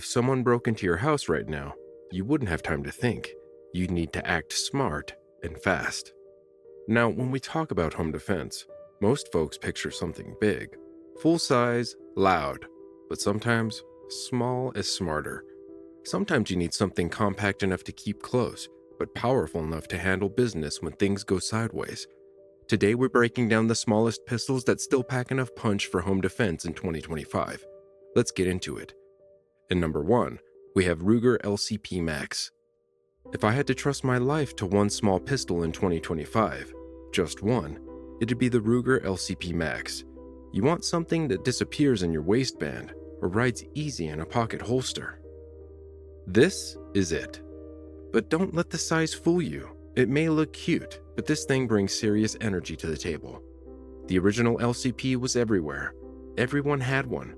if someone broke into your house right now, you wouldn't have time to think. You'd need to act smart and fast. Now, when we talk about home defense, most folks picture something big, full size, loud, but sometimes small is smarter. Sometimes you need something compact enough to keep close, but powerful enough to handle business when things go sideways. Today we're breaking down the smallest pistols that still pack enough punch for home defense in 2025. Let's get into it. In number 1, we have Ruger LCP Max. If I had to trust my life to one small pistol in 2025, just one, it'd be the Ruger LCP Max. You want something that disappears in your waistband or rides easy in a pocket holster. This is it. But don't let the size fool you. It may look cute, but this thing brings serious energy to the table. The original LCP was everywhere. Everyone had one.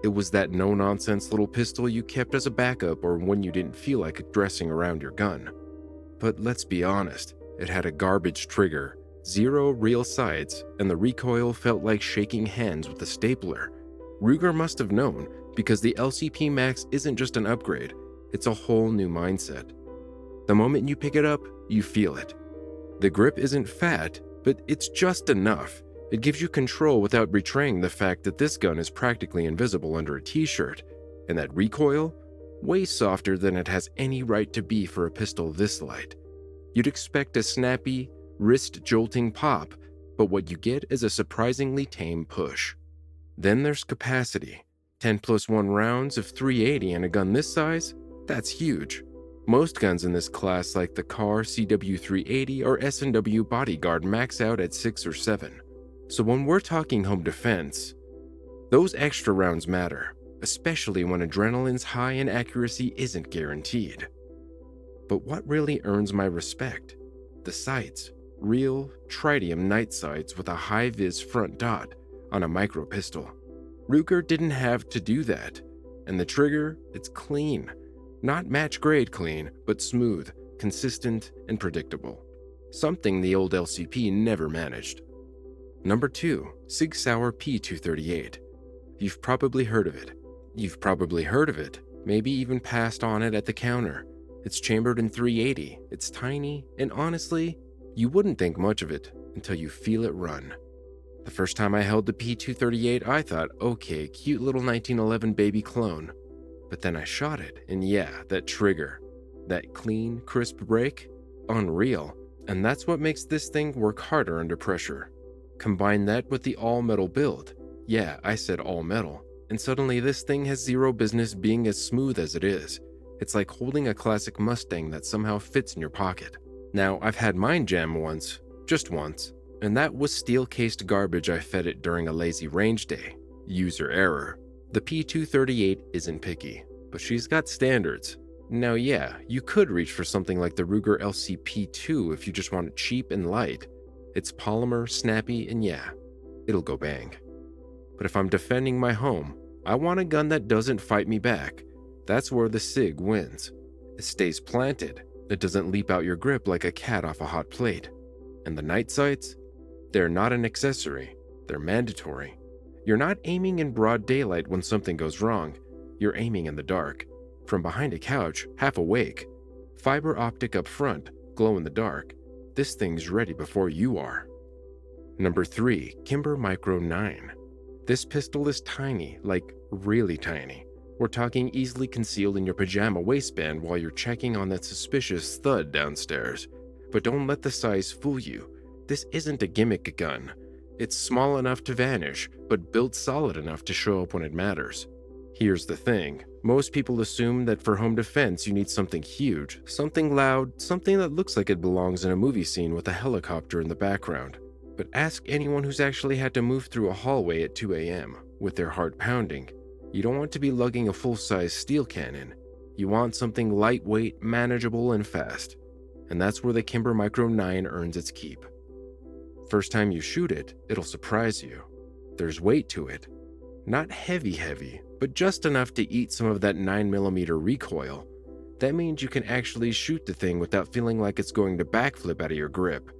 It was that no-nonsense little pistol you kept as a backup or when you didn't feel like dressing around your gun. But let's be honest, it had a garbage trigger, 0 real sights, and the recoil felt like shaking hands with a stapler. Ruger must have known, because the LCP Max isn't just an upgrade, it's a whole new mindset. The moment you pick it up, you feel it. The grip isn't fat, but it's just enough. It gives you control without betraying the fact that this gun is practically invisible under a t-shirt, and that recoil? Way softer than it has any right to be for a pistol this light. You'd expect a snappy, wrist-jolting pop, but what you get is a surprisingly tame push. Then there's capacity. 10+1 rounds of .380 in a gun this size? That's huge. Most guns in this class like the CAR CW380 or S&W Bodyguard max out at 6 or 7. So when we're talking home defense, those extra rounds matter, especially when adrenaline's high and accuracy isn't guaranteed. But what really earns my respect? The sights, real tritium night sights with a high-vis front dot on a micro pistol. Ruger didn't have to do that, and the trigger, it's clean. Not match-grade clean, but smooth, consistent, and predictable. Something the old LCP never managed. Number 2, Sig Sauer P238. You've probably heard of it. Maybe even passed on it at the counter. It's chambered in .380, it's tiny, and honestly, you wouldn't think much of it until you feel it run. The first time I held the P238, I thought, okay, cute little 1911 baby clone. But then I shot it, and yeah, that trigger, that clean, crisp break, unreal. And that's what makes this thing work harder under pressure. Combine that with the all-metal build. Yeah, I said all-metal. And suddenly this thing has zero business being as smooth as it is. It's like holding a classic Mustang that somehow fits in your pocket. Now, I've had mine jam once, just once, and that was steel-cased garbage I fed it during a lazy range day. User error. The P238 isn't picky, but she's got standards. Now yeah, you could reach for something like the Ruger LCP2 if you just want it cheap and light. It's polymer, snappy, and yeah, it'll go bang. But if I'm defending my home, I want a gun that doesn't fight me back. That's where the Sig wins. It stays planted. It doesn't leap out your grip like a cat off a hot plate. And the night sights? They're not an accessory. They're mandatory. You're not aiming in broad daylight when something goes wrong. You're aiming in the dark. From behind a couch, half awake. Fiber optic up front, glow in the dark. This thing's ready before you are. Number 3, Kimber Micro 9. This pistol is tiny, like really tiny. We're talking easily concealed in your pajama waistband while you're checking on that suspicious thud downstairs. But don't let the size fool you. This isn't a gimmick gun. It's small enough to vanish, but built solid enough to show up when it matters. Here's the thing. Most people assume that for home defense you need something huge, something loud, something that looks like it belongs in a movie scene with a helicopter in the background. But ask anyone who's actually had to move through a hallway at 2 a.m. with their heart pounding. You don't want to be lugging a full-size steel cannon. You want something lightweight, manageable, and fast. And that's where the Kimber Micro 9 earns its keep. First time you shoot it, it'll surprise you. There's weight to it. Not heavy, but just enough to eat some of that 9mm recoil. That means you can actually shoot the thing without feeling like it's going to backflip out of your grip.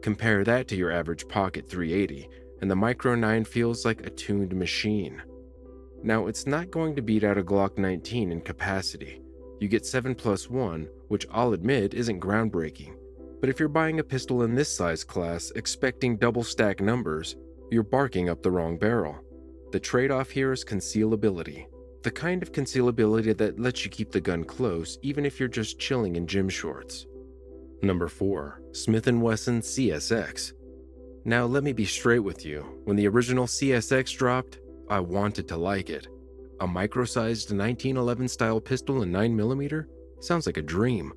Compare that to your average pocket .380, and the Micro 9 feels like a tuned machine. Now, it's not going to beat out a Glock 19 in capacity. You get 7+1, which I'll admit isn't groundbreaking. But if you're buying a pistol in this size class expecting double stack numbers, you're barking up the wrong barrel. The trade-off here is concealability. The kind of concealability that lets you keep the gun close even if you're just chilling in gym shorts. Number 4. Smith & Wesson CSX. Now let me be straight with you. When the original CSX dropped, I wanted to like it. A micro-sized 1911 style pistol in 9mm? Sounds like a dream.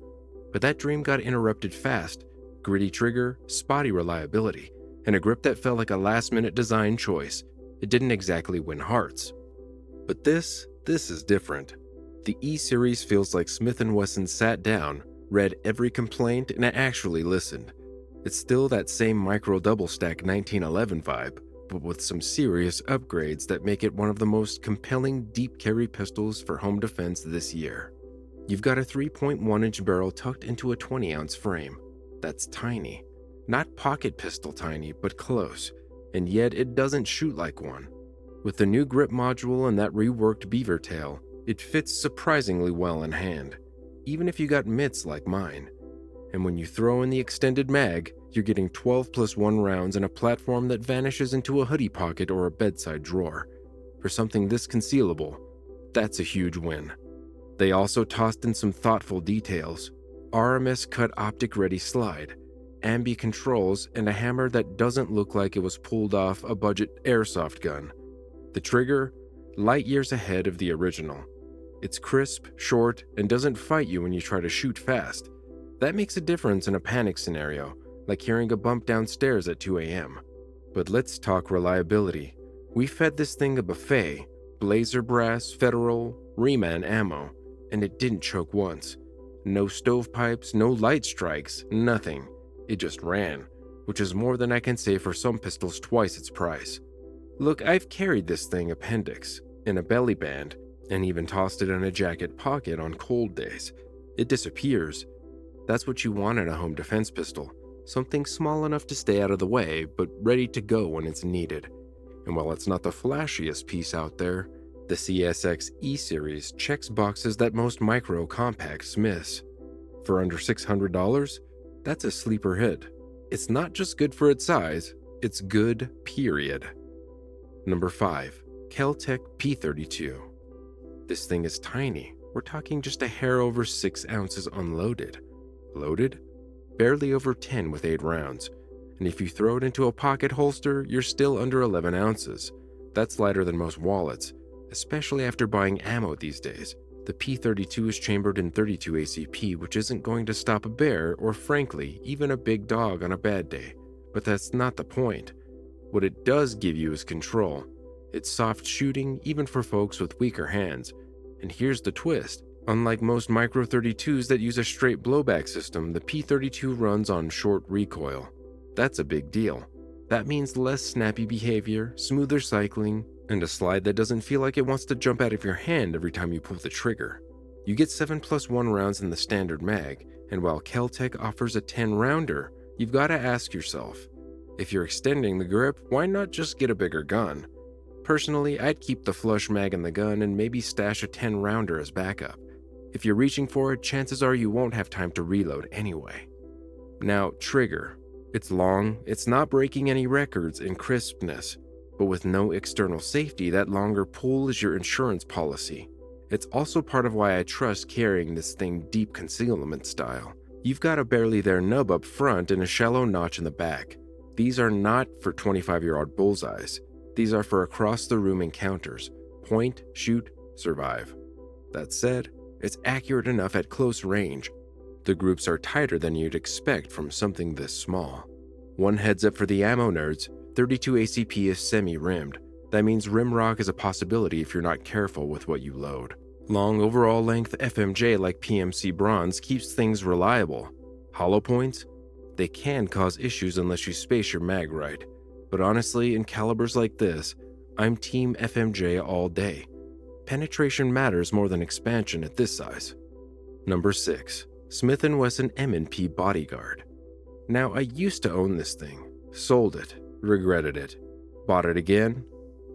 But that dream got interrupted fast. Gritty trigger, spotty reliability, and a grip that felt like a last-minute design choice. It didn't exactly win hearts. But this is different. The E-Series feels like Smith & Wesson sat down, read every complaint, and actually listened. It's still that same micro double-stack 1911 vibe, but with some serious upgrades that make it one of the most compelling deep carry pistols for home defense this year. You've got a 3.1-inch barrel tucked into a 20-ounce frame. That's tiny. Not pocket pistol tiny, but close. And yet it doesn't shoot like one. With the new grip module and that reworked beaver tail, it fits surprisingly well in hand, even if you got mitts like mine. And when you throw in the extended mag, you're getting 12+1 rounds in a platform that vanishes into a hoodie pocket or a bedside drawer. For something this concealable, that's a huge win. They also tossed in some thoughtful details. RMS cut optic ready slide, ambi controls, and a hammer that doesn't look like it was pulled off a budget airsoft gun. The trigger, light years ahead of the original. It's crisp, short, and doesn't fight you when you try to shoot fast. That makes a difference in a panic scenario, like hearing a bump downstairs at 2 a.m. But let's talk reliability. We fed this thing a buffet, Blazer brass, Federal, Reman ammo, and it didn't choke once. No stovepipes, no light strikes, nothing. It just ran, which is more than I can say for some pistols twice its price. Look, I've carried this thing appendix, in a belly band, and even tossed it in a jacket pocket on cold days. It disappears. That's what you want in a home defense pistol. Something small enough to stay out of the way, but ready to go when it's needed. And while it's not the flashiest piece out there, the CSX E-Series checks boxes that most micro compacts miss. For under $600, that's a sleeper hit. It's not just good for its size, it's good, period. Number 5. Kel-Tec P32. This thing is tiny. We're talking just a hair over 6 ounces unloaded. Loaded? Barely over 10 with 8 rounds. And if you throw it into a pocket holster, you're still under 11 ounces. That's lighter than most wallets, especially after buying ammo these days. The P32 is chambered in 32 ACP, which isn't going to stop a bear or, frankly, even a big dog on a bad day. But that's not the point. What it does give you is control. It's soft shooting, even for folks with weaker hands. And here's the twist. Unlike most Micro 32s that use a straight blowback system, the P32 runs on short recoil. That's a big deal. That means less snappy behavior, smoother cycling, and a slide that doesn't feel like it wants to jump out of your hand every time you pull the trigger. You get 7+1 rounds in the standard mag, and while Kel-Tec offers a 10-rounder, you've got to ask yourself, if you're extending the grip, why not just get a bigger gun? Personally, I'd keep the flush mag in the gun and maybe stash a 10-rounder as backup. If you're reaching for it, chances are you won't have time to reload anyway. Now, trigger. It's long, it's not breaking any records in crispness, but with no external safety, that longer pull is your insurance policy. It's also part of why I trust carrying this thing deep concealment style. You've got a barely there nub up front and a shallow notch in the back. These are not for 25-yard bullseyes. These are for across-the-room encounters. Point, shoot, survive. That said, it's accurate enough at close range. The groups are tighter than you'd expect from something this small. One heads up for the ammo nerds, 32 ACP is semi-rimmed. That means rim rock is a possibility if you're not careful with what you load. Long overall length FMJ like PMC bronze keeps things reliable. Hollow points? They can cause issues unless you space your mag right. But honestly, in calibers like this, I'm team FMJ all day. Penetration matters more than expansion at this size. Number 6. Smith & Wesson M&P Bodyguard. Now, I used to own this thing. Sold it. Regretted it. Bought it again.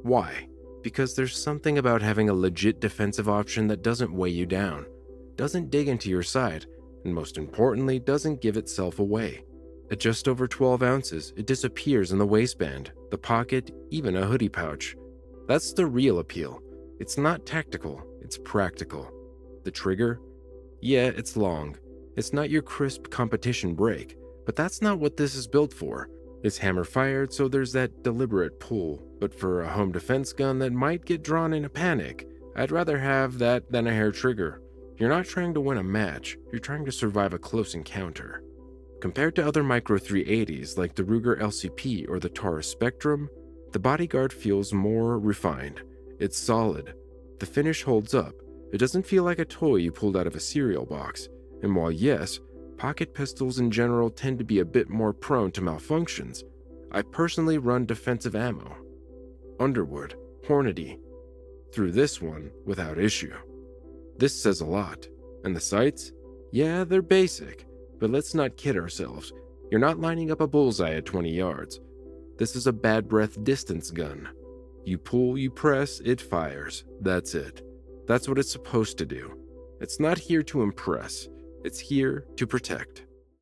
Why? because there's something about having a legit defensive option that doesn't weigh you down, doesn't dig into your side, and most importantly, doesn't give itself away. At just over 12 ounces, it disappears in the waistband, the pocket, even a hoodie pouch. That's the real appeal. It's not tactical, it's practical. The trigger? Yeah, it's long. It's not your crisp competition break, but that's not what this is built for. It's hammer-fired, so there's that deliberate pull, but for a home defense gun that might get drawn in a panic, I'd rather have that than a hair trigger. You're not trying to win a match, you're trying to survive a close encounter. Compared to other Micro 380s like the Ruger LCP or the Taurus Spectrum, the Bodyguard feels more refined. It's solid. The finish holds up. It doesn't feel like a toy you pulled out of a cereal box. And while yes, pocket pistols in general tend to be a bit more prone to malfunctions, I personally run defensive ammo. Underwood, Hornady. Through this one without issue. This says a lot. And the sights? Yeah, they're basic. But let's not kid ourselves. You're not lining up a bullseye at 20 yards. This is a bad breath distance gun. You pull, you press, it fires. That's it. That's what it's supposed to do. It's not here to impress. It's here to protect.